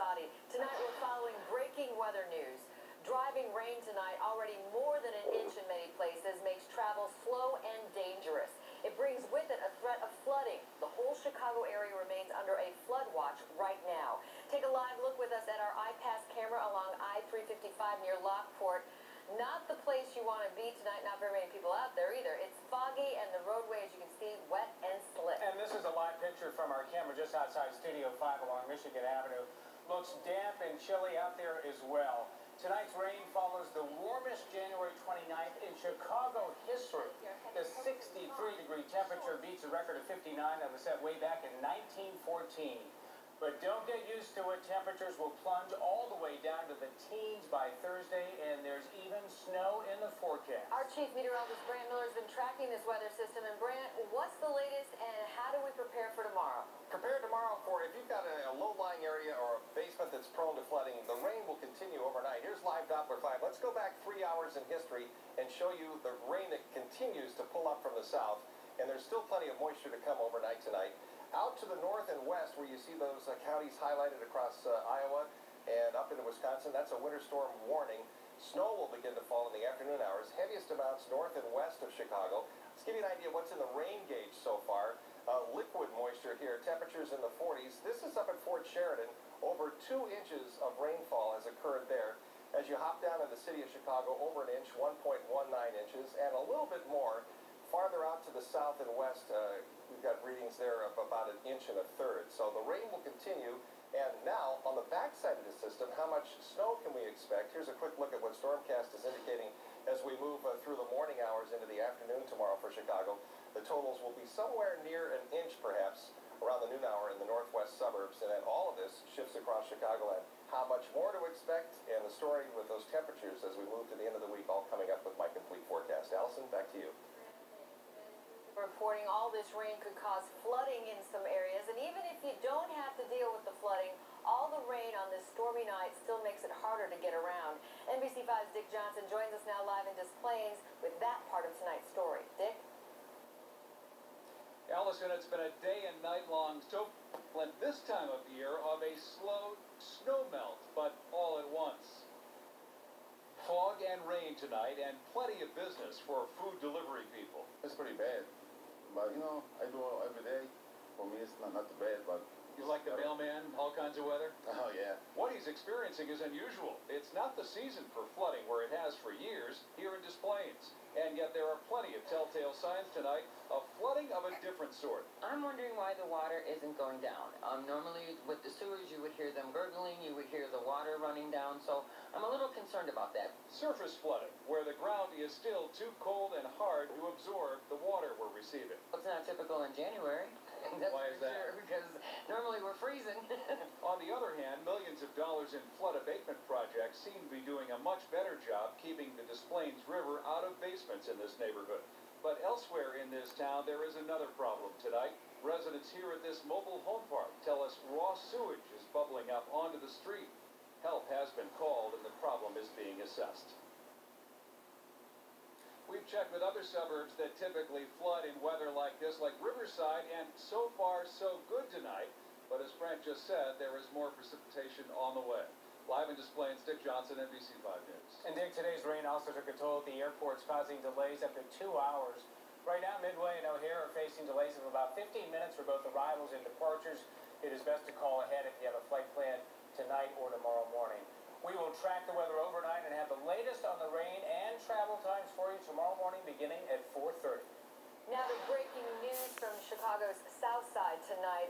Scotty. Tonight we're following breaking weather news. Driving rain tonight, already more than an inch in many places, makes travel slow and dangerous. It brings with it a threat of flooding. The whole Chicago area remains under a flood watch right now. Take a live look with us at our iPass camera along I-355 near Lockport. Not the place you want to be tonight, not very many people out there either. It's foggy and the roadway, as you can see, wet and slick. And this is a live picture from our camera just outside Studio 5 along Michigan Avenue. Looks damp and chilly out there as well. Tonight's rain follows the warmest January 29th in Chicago history. The 63-degree temperature beats a record of 59 that was set way back in 1914. But don't get used to it. Temperatures will plunge all the way down to the teens by Thursday, and there's even snow in the forecast. Our chief meteorologist, Brant Miller, has been tracking this weather system. And Brant, what's the latest, and how do we prepare for tomorrow? Prepare tomorrow for, if you've got a low-lying area or a basement that's prone to flooding, the rain will continue overnight. Here's live Doppler 5. Let's go back 3 hours in history and show you the rain that continues to pull up from the south. And there's still plenty of moisture to come overnight tonight. Out to the north and west, where you see those counties highlighted across Iowa and up into Wisconsin, that's a winter storm warning. Snow will begin to fall in the afternoon hours. Heaviest amounts north and west of Chicago. Let's give you an idea of what's in the rain gauge so far. Liquid moisture here, temperatures in the 40s. This is up at Fort Sheridan. Over 2 inches of rainfall has occurred there. As you hop down in the city of Chicago, over an inch, 1.19 inches, and a little bit more. Farther out to the south and west, we've got readings there of about 1.33 inches. So the rain will continue. And now, on the backside of the system, how much snow can we expect? Here's a quick look at what Stormcast is indicating as we move through the morning hours into the afternoon tomorrow for Chicago. The totals will be somewhere near 1 inch, perhaps, around the noon hour in the northwest suburbs. And then all of this shifts across Chicagoland. How much more to expect, and the story with those temperatures as we move to the end of the week, all coming up with my complete forecast. Allison, back to you. Reporting all this rain could cause flooding in some areas, and even if you don't have to deal with the flooding, all the rain on this stormy night still makes it harder to get around. NBC5's Dick Johnson joins us now live in Des Plaines with that part of tonight's story. Dick? Allison, it's been a day and night long and this time of year of a slow snow melt, but all at once. Fog and rain tonight, and plenty of business for food delivery people. It's pretty bad, but you know, I do it every day. For me, it's not too bad, but... You like the mailman, all kinds of weather? Oh, yeah. What he's experiencing is unusual. It's not the season for flooding where it has for years here in Des Plaines. And yet there are plenty of telltale signs tonight of flooding of a different sort. I'm wondering why the water isn't going down. Normally with the sewers you would hear them gurgling, you would hear the water running down, so I'm a little concerned about that. Surface flooding, where the ground is still too cold and hard to absorb the water we're receiving. It's not typical in January. That's why is that? Sure, because normally we're freezing. On the other hand, millions of dollars in flood abatement projects seem to be doing a much better job keeping the Des Plaines River out of basements in this neighborhood. But elsewhere in this town, there is another problem tonight. Residents here at this mobile home park tell us raw sewage is bubbling up onto the street. Help has been called and the problem is being assessed. We've checked with other suburbs that typically flood in weather like this, like Riverside, and so far so good tonight. But as Brent just said, there is more precipitation on the way. Live in Des Plaines, Dick Johnson, NBC5 News. And Dick, today's rain also took a toll at the airports, causing delays up to 2 hours. Right now, Midway and O'Hare are facing delays of about 15 minutes for both arrivals and departures. It is best to call ahead if you have a flight plan tonight or tomorrow morning. We will track the weather overnight and have the latest on the rain and travel times for you tomorrow morning beginning at 4:30. Now the breaking news from Chicago's south side tonight.